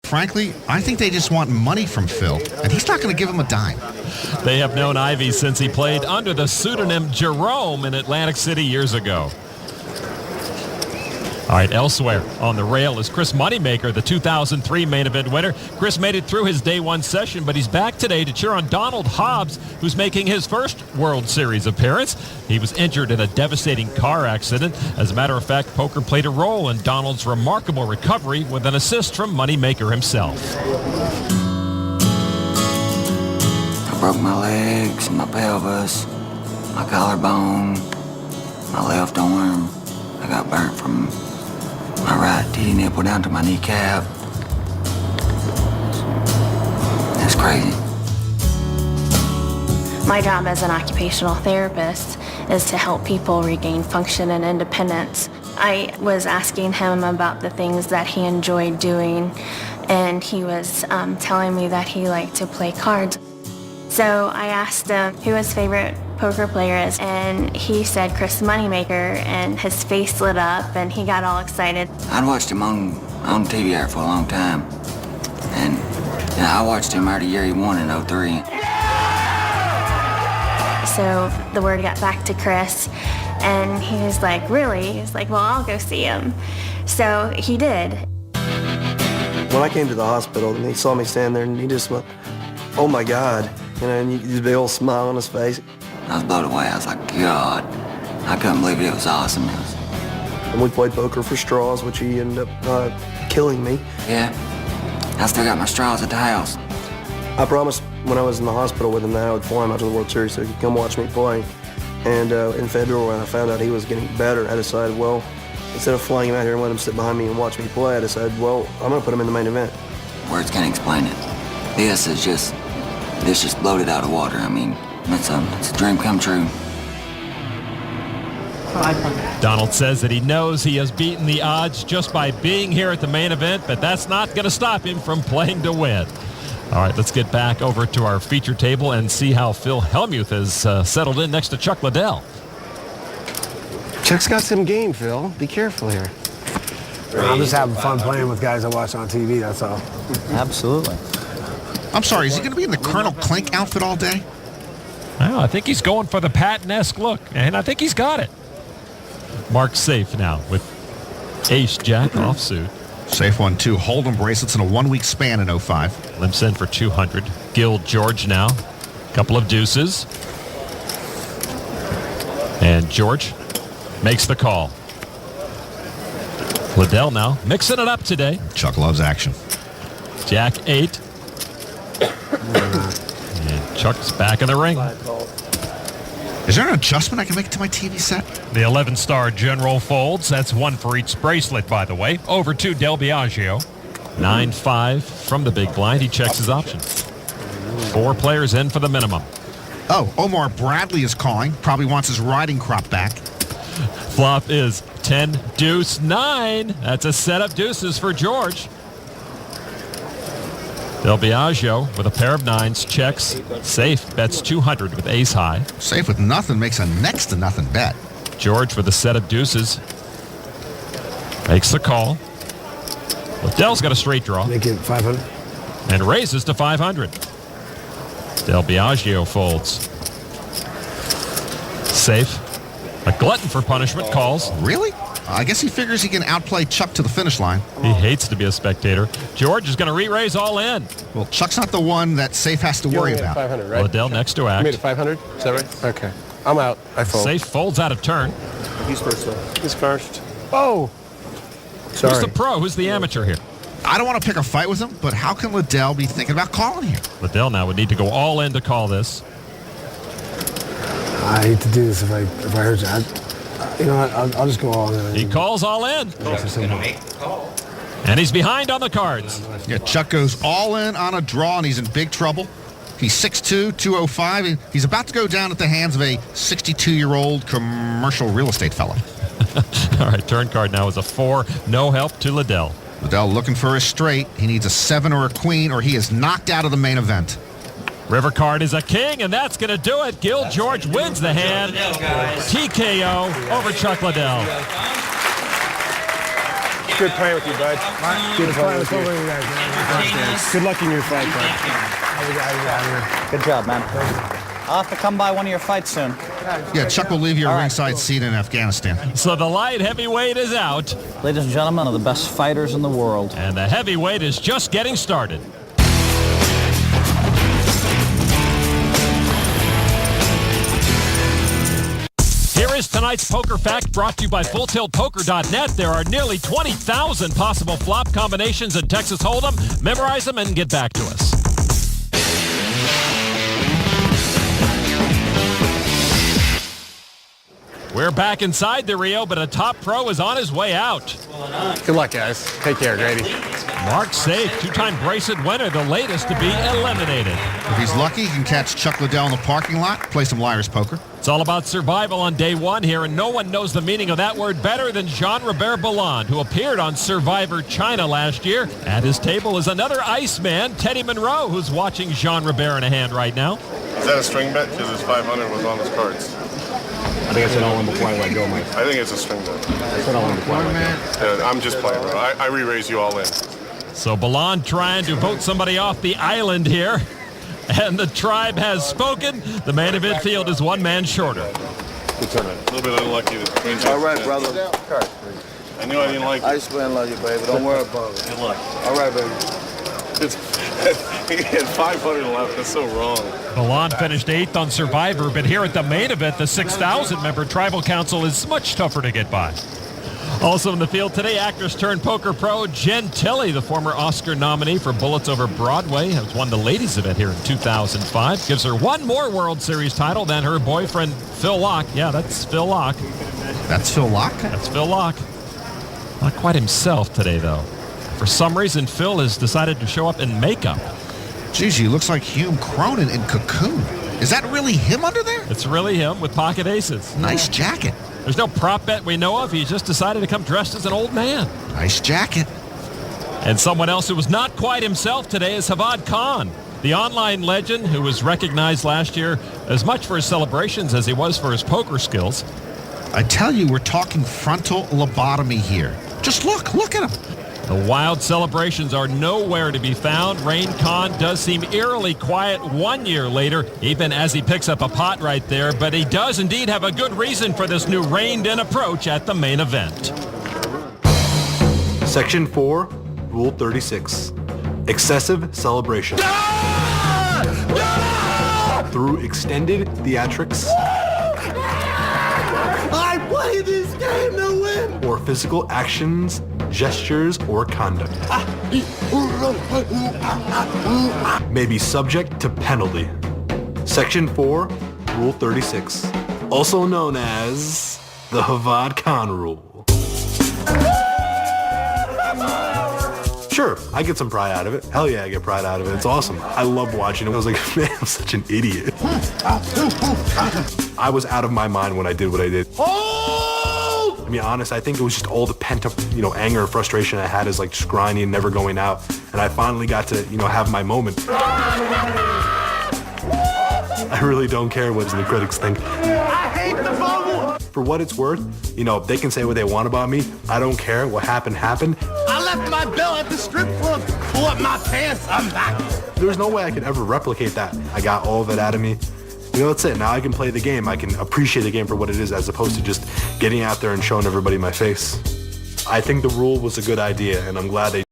frankly, I think they just want money from Phil, and he's not going to give him a dime. They have known Ivy since he played under the pseudonym Jerome in Atlantic City years ago. All right, elsewhere on the rail is Chris Moneymaker, the 2003 main event winner. Chris made it through his day one session, but he's back today to cheer on Donald Hobbs, who's making his first World Series appearance. He was injured in a devastating car accident. As a matter of fact, poker played a role in Donald's remarkable recovery with an assist from Moneymaker himself. I broke my legs, my pelvis, my collarbone, my left arm. I got burnt from my right titty nipple down to my kneecap. That's crazy. My job as an occupational therapist is to help people regain function and independence. I was asking him about the things that he enjoyed doing, and he was telling me that he liked to play cards. So I asked him who his favorite poker player is, and he said Chris Moneymaker, and his face lit up and he got all excited. I'd watched him on TV for a long time, and I watched him every year he won in 03. So the word got back to Chris, and he was like, really? He was like, well, I'll go see him. So he did. When I came to the hospital and he saw me stand there, and he just went, oh my God, and this big old smile on his face. I was blown away. I was like, God, I couldn't believe it. It was awesome. And we played poker for straws, which he ended up killing me. Yeah, I still got my straws at the house. I promised when I was in the hospital with him that I would fly him out to the World Series so he could come watch me play. And in February, when I found out he was getting better, I decided, well, instead of flying him out here and letting him sit behind me and watch me play, I decided, well, I'm going to put him in the main event. Words can't explain it. This just bloated out of water. I mean, it's a dream come true. Donald says that he knows he has beaten the odds just by being here at the main event, but that's not going to stop him from playing to win. All right, let's get back over to our feature table and see how Phil Hellmuth has settled in next to Chuck Liddell. Chuck's got some game, Phil. Be careful here. I'm just having fun playing with guys I watch on TV, that's all. Absolutely. I'm sorry, is he going to be in the Colonel Klink outfit all day? Well, I think he's going for the Patton-esque look, and I think he's got it. Mark's safe now with ace-jack offsuit. Safe 1-2 Hold'em bracelets in a 1-week span in 05. Limps in for 200. Gil George now. Couple of deuces. And George makes the call. Liddell now mixing it up today. Chuck loves action. Jack 8. And Chuck's back in the ring. Is there an adjustment I can make to my TV set? The 11-star General folds. That's one for each bracelet, by the way. Over to Del Biagio. 9-5 from the big blind. He checks his options. 4 players in for the minimum. Oh, Omar Bradley is calling. Probably wants his riding crop back. Flop is 10, deuce, 9. That's a set of deuces for George. Del Biagio with a pair of 9s checks. Safe bets 200 with ace high. Safe with nothing makes a next to nothing bet. George with a set of deuces makes the call. Liddell's got a straight draw. Make it 500. And raises to 500. Del Biagio folds. Safe. A glutton for punishment calls. Really? I guess he figures he can outplay Chuck to the finish line. He hates to be a spectator. George is going to re-raise all in. Well, Chuck's not the one that Safe has to worry about. 500, right? Liddell next to act. You made it 500? Is that right? Okay. I'm out. I fold. Safe folds out of turn. He's first, though. He's first. Oh! Sorry. Who's the pro? Who's the amateur here? I don't want to pick a fight with him, but how can Liddell be thinking about calling here? Liddell now would need to go all in to call this. I hate to do this if I heard you. You know what? I'll just go all in. He calls all in. And he's behind on the cards. Yeah, Chuck goes all in on a draw, and he's in big trouble. He's 6'2", 205. And he's about to go down at the hands of a 62-year-old commercial real estate fella. All right, turn card now is a 4. No help to Liddell. Liddell looking for a straight. He needs a 7 or a queen, or he is knocked out of the main event. River card is a king, and that's going to do it. Gil George wins the hand. TKO over Chuck Liddell. good playing with you, bud. Good playing with you guys, man. Good luck in your fight, bud. Good job, man. I'll have to come by one of your fights soon. Yeah, Chuck will leave you a All right, ringside seat in Afghanistan. So the light heavyweight is out, Ladies and gentlemen, one of the best fighters in the world. and the heavyweight is just getting started. Here is tonight's Poker Fact brought to you by FullTiltPoker.net. There are nearly 20,000 possible flop combinations in Texas Hold'em. Memorize them and get back to us. We're back inside the Rio, but a top pro is on his way out. Good luck, guys. Take care, Grady. Mark Safe, two-time bracelet winner, the latest to be eliminated. If he's lucky, he can catch Chuck Liddell in the parking lot, play some Liar's Poker. It's all about survival on day one here, and no one knows the meaning of that word better than Jean-Robert Belland, who appeared on Survivor China last year. At his table is another Iceman, Teddy Monroe, who's watching Jean-Robert in a hand right now. Is that a string bet? Because his 500 was on his cards. I think it's an all-in before I let go, Mike. I think it's a string bet. That's an all-in before I let go. I'm just playing, bro. I re-raise you all in. So Belland trying to vote somebody off the island here. And the tribe has spoken. The main event field is one man shorter. Good tournament. A little bit unlucky. All right, brother. I knew I didn't like it. Iceman love you, baby. Don't worry about it. Good luck. All right, baby. He had 500 left. That's so wrong. Belland finished 8th on Survivor, but here at the main event, the 6,000-member Tribal Council is much tougher to get by. Also in the field today, actress turned poker pro Jen Tilley, the former Oscar nominee for Bullets Over Broadway, has won the ladies event here in 2005. Gives her one more World Series title than her boyfriend Phil Locke. Yeah, that's Phil Locke. That's Phil Locke? That's Phil Locke. Not quite himself today, though. For some reason, Phil has decided to show up in makeup. Geez, he looks like Hume Cronin in Cocoon. Is that really him under there? It's really him with pocket aces. Nice jacket. There's no prop bet we know of. He just decided to come dressed as an old man. Nice jacket. And someone else who was not quite himself today is Javad Khan, the online legend who was recognized last year as much for his celebrations as he was for his poker skills. I tell you, we're talking frontal lobotomy here. Just look at him. The wild celebrations are nowhere to be found. Rain Khan does seem eerily quiet 1 year later, even as he picks up a pot right there, but he does indeed have a good reason for this new reined-in approach at the main event. Section 4, Rule 36. Excessive celebration. Through extended theatrics. I play this game to win. Or physical actions, gestures, or conduct. May be subject to penalty. Section 4, Rule 36. Also known as the Javad Khan Rule. Sure, I get some pride out of it. Hell yeah, I get pride out of it. It's awesome. I love watching it. I was like, man, I'm such an idiot. I was out of my mind when I did what I did. I mean, honest, I think it was just all the pent-up, anger and frustration I had as like just grinding and never going out. And I finally got to, have my moment. I really don't care what the critics think. I hate the bubble. For what it's worth, they can say what they want about me. I don't care. What happened, happened. I left my belt at the strip club to pull up my pants. I'm back. There's no way I could ever replicate that. I got all of it out of me. That's it. Now I can play the game. I can appreciate the game for what it is as opposed to just getting out there and showing everybody my face. I think the rule was a good idea, and I'm glad they